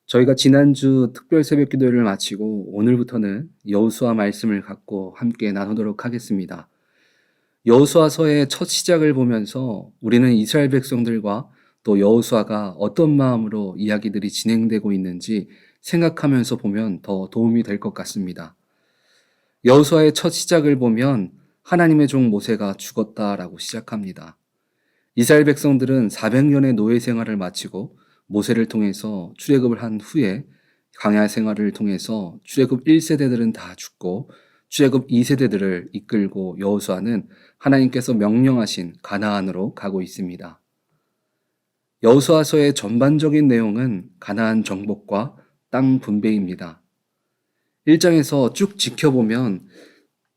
저희가 지난주 특별 새벽 기도회를 마치고 오늘부터는 여호수아 말씀을 갖고 함께 나누도록 하겠습니다. 여호수아서의 첫 시작을 보면서 우리는 이스라엘 백성들과 또 여호수아가 어떤 마음으로 이야기들이 진행되고 있는지 생각하면서 보면 더 도움이 될 것 같습니다. 여호수아의 첫 시작을 보면 하나님의 종 모세가 죽었다라고 시작합니다. 이스라엘 백성들은 400년의 노예 생활을 마치고 모세를 통해서 출애굽을 한 후에 광야 생활을 통해서 출애굽 1세대들은 다 죽고 출애굽 2세대들을 이끌고 여호수아는 하나님께서 명령하신 가나안으로 가고 있습니다. 여호수아서의 전반적인 내용은 가나안 정복과 땅 분배입니다. 1장에서 쭉 지켜보면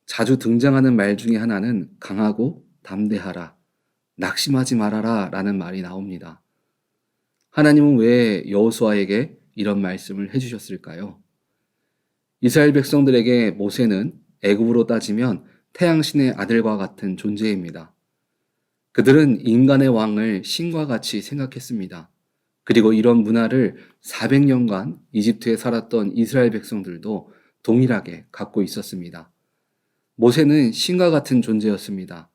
자주 등장하는 말 중에 하나는 강하고 담대하라, 낙심하지 말아라 라는 말이 나옵니다. 하나님은 왜 여호수아에게 이런 말씀을 해주셨을까요? 이스라엘 백성들에게 모세는 애굽으로 따지면 태양신의 아들과 같은 존재입니다. 그들은 인간의 왕을 신과 같이 생각했습니다. 그리고 이런 문화를 400년간 이집트에 살았던 이스라엘 백성들도 동일하게 갖고 있었습니다. 모세는 신과 같은 존재였습니다.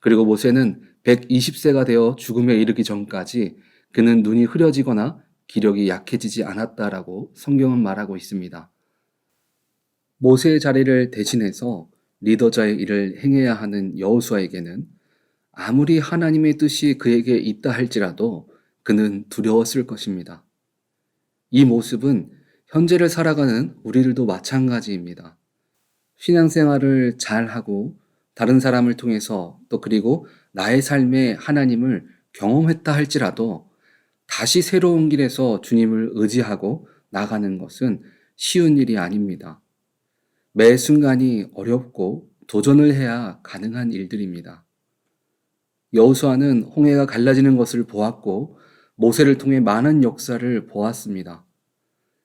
그리고 모세는 120세가 되어 죽음에 이르기 전까지 그는 눈이 흐려지거나 기력이 약해지지 않았다라고 성경은 말하고 있습니다. 모세의 자리를 대신해서 리더자의 일을 행해야 하는 여호수아에게는 아무리 하나님의 뜻이 그에게 있다 할지라도 그는 두려웠을 것입니다. 이 모습은 현재를 살아가는 우리들도 마찬가지입니다. 신앙생활을 잘하고 다른 사람을 통해서 또 그리고 나의 삶에 하나님을 경험했다 할지라도 다시 새로운 길에서 주님을 의지하고 나가는 것은 쉬운 일이 아닙니다. 매 순간이 어렵고 도전을 해야 가능한 일들입니다. 여호수아는 홍해가 갈라지는 것을 보았고 모세를 통해 많은 역사를 보았습니다.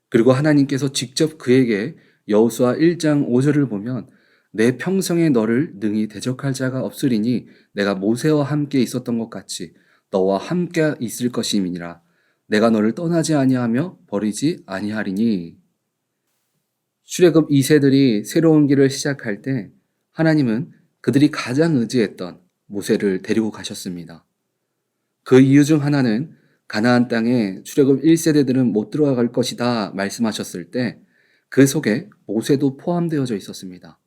그리고 하나님께서 직접 그에게 여호수아 1장 5절을 보면 내 평생에 너를 능히 대적할 자가 없으리니 내가 모세와 함께 있었던 것 같이 너와 함께 있을 것임이니라. 내가 너를 떠나지 아니하며 버리지 아니하리니. 출애굽 2세들이 새로운 길을 시작할 때 하나님은 그들이 가장 의지했던 모세를 데리고 가셨습니다. 그 이유 중 하나는 가나안 땅에 출애굽 1세대들은 못 들어갈 것이다 말씀하셨을 때 그 속에 모세도 포함되어져 있었습니다.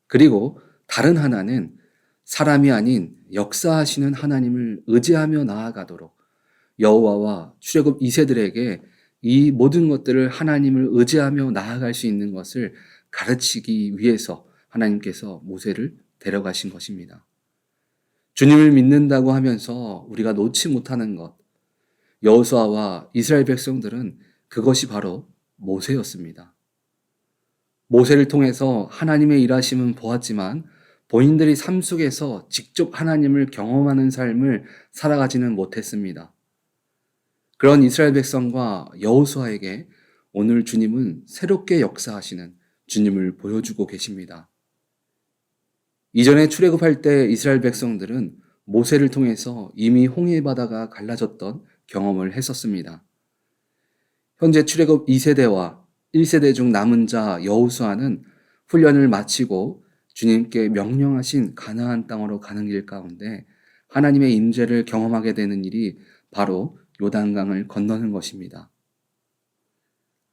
그리고 다른 하나는 사람이 아닌 역사하시는 하나님을 의지하며 나아가도록 여호와와 출애굽 2세들에게 이 모든 것들을 하나님을 의지하며 나아갈 수 있는 것을 가르치기 위해서 하나님께서 모세를 데려가신 것입니다. 주님을 믿는다고 하면서 우리가 놓지 못하는 것, 여호수아와 이스라엘 백성들은 그것이 바로 모세였습니다. 모세를 통해서 하나님의 일하심은 보았지만 본인들이 삶 속에서 직접 하나님을 경험하는 삶을 살아가지는 못했습니다. 그런 이스라엘 백성과 여호수아에게 오늘 주님은 새롭게 역사하시는 주님을 보여주고 계십니다. 이전에 출애굽할 때 이스라엘 백성들은 모세를 통해서 이미 홍해 바다가 갈라졌던 경험을 했었습니다. 현재 출애굽 2세대와 1세대 중 남은 자 여호수아는 훈련을 마치고 주님께 명령하신 가나안 땅으로 가는 길 가운데 하나님의 임재를 경험하게 되는 일이 바로 요단강을 건너는 것입니다.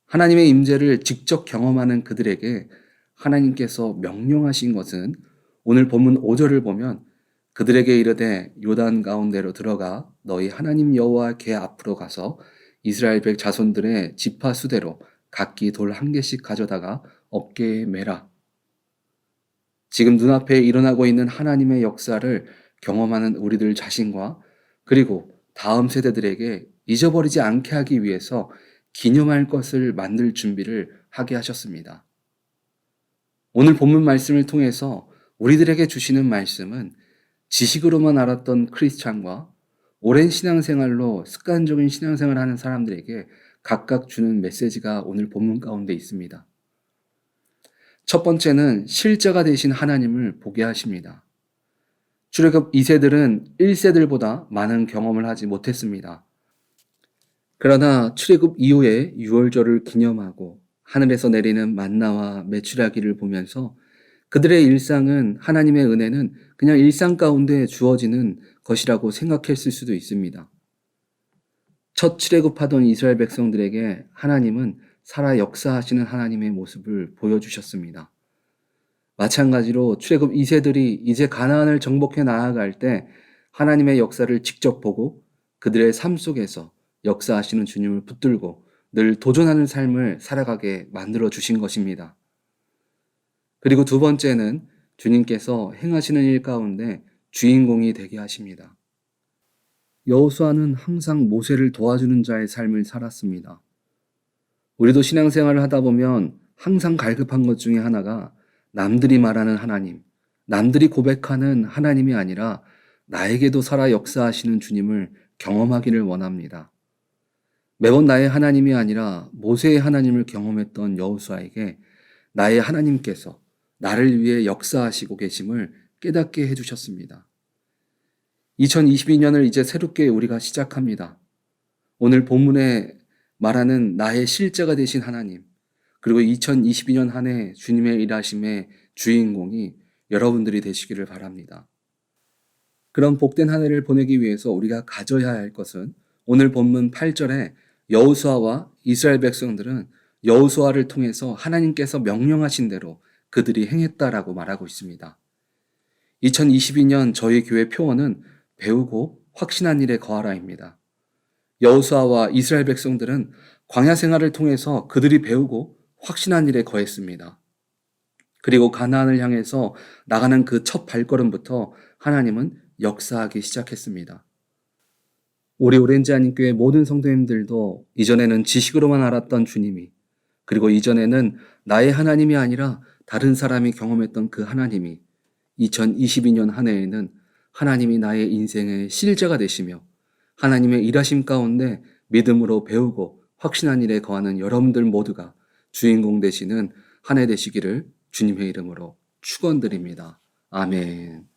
하나님의 임재를 직접 경험하는 그들에게 하나님께서 명령하신 것은 오늘 본문 5절을 보면 그들에게 이르되 요단 가운데로 들어가 너희 하나님 여호와 궤 앞으로 가서 이스라엘 백 자손들의 지파 수대로 각기 돌 한 개씩 가져다가 어깨에 매라. 지금 눈앞에 일어나고 있는 하나님의 역사를 경험하는 우리들 자신과 그리고 다음 세대들에게 잊어버리지 않게 하기 위해서 기념할 것을 만들 준비를 하게 하셨습니다. 오늘 본문 말씀을 통해서 우리들에게 주시는 말씀은 지식으로만 알았던 크리스찬과 오랜 신앙생활로 습관적인 신앙생활을 하는 사람들에게 각각 주는 메시지가 오늘 본문 가운데 있습니다. 첫 번째는 실제가 되신 하나님을 보게 하십니다. 출애굽 2세들은 1세들보다 많은 경험을 하지 못했습니다. 그러나 출애굽 이후에 유월절을 기념하고 하늘에서 내리는 만나와 메추라기를 보면서 그들의 일상은 하나님의 은혜는 그냥 일상 가운데 주어지는 것이라고 생각했을 수도 있습니다. 첫 출애굽하던 이스라엘 백성들에게 하나님은 살아 역사하시는 하나님의 모습을 보여주셨습니다. 마찬가지로 출애굽 2세들이 이제 가나안을 정복해 나아갈 때 하나님의 역사를 직접 보고 그들의 삶 속에서 역사하시는 주님을 붙들고 늘 도전하는 삶을 살아가게 만들어 주신 것입니다. 그리고 두 번째는 주님께서 행하시는 일 가운데 주인공이 되게 하십니다. 여호수아는 항상 모세를 도와주는 자의 삶을 살았습니다. 우리도 신앙생활을 하다 보면 항상 갈급한 것 중에 하나가 남들이 말하는 하나님, 남들이 고백하는 하나님이 아니라 나에게도 살아 역사하시는 주님을 경험하기를 원합니다. 매번 나의 하나님이 아니라 모세의 하나님을 경험했던 여호수아에게 나의 하나님께서 나를 위해 역사하시고 계심을 깨닫게 해주셨습니다. 2022년을 이제 새롭게 우리가 시작합니다. 오늘 본문에 말하는 나의 실제가 되신 하나님, 그리고 2022년 한 해 주님의 일하심의 주인공이 여러분들이 되시기를 바랍니다. 그런 복된 한 해를 보내기 위해서 우리가 가져야 할 것은 오늘 본문 8절에 여호수아와 이스라엘 백성들은 여호수아를 통해서 하나님께서 명령하신 대로 그들이 행했다라고 말하고 있습니다. 2022년 저희 교회 표어는 배우고 확신한 일에 거하라입니다. 여호수아와 이스라엘 백성들은 광야 생활을 통해서 그들이 배우고 확신한 일에 거했습니다. 그리고 가나안을 향해서 나가는 그 첫 발걸음부터 하나님은 역사하기 시작했습니다. 우리 오렌지 한인교회 모든 성도님들도 이전에는 지식으로만 알았던 주님이, 그리고 이전에는 나의 하나님이 아니라 다른 사람이 경험했던 그 하나님이 2022년 한 해에는 하나님이 나의 인생의 실제가 되시며 하나님의 일하심 가운데 믿음으로 배우고 확신한 일에 거하는 여러분들 모두가 주인공 되시는 한 해 되시기를 주님의 이름으로 축원드립니다. 아멘.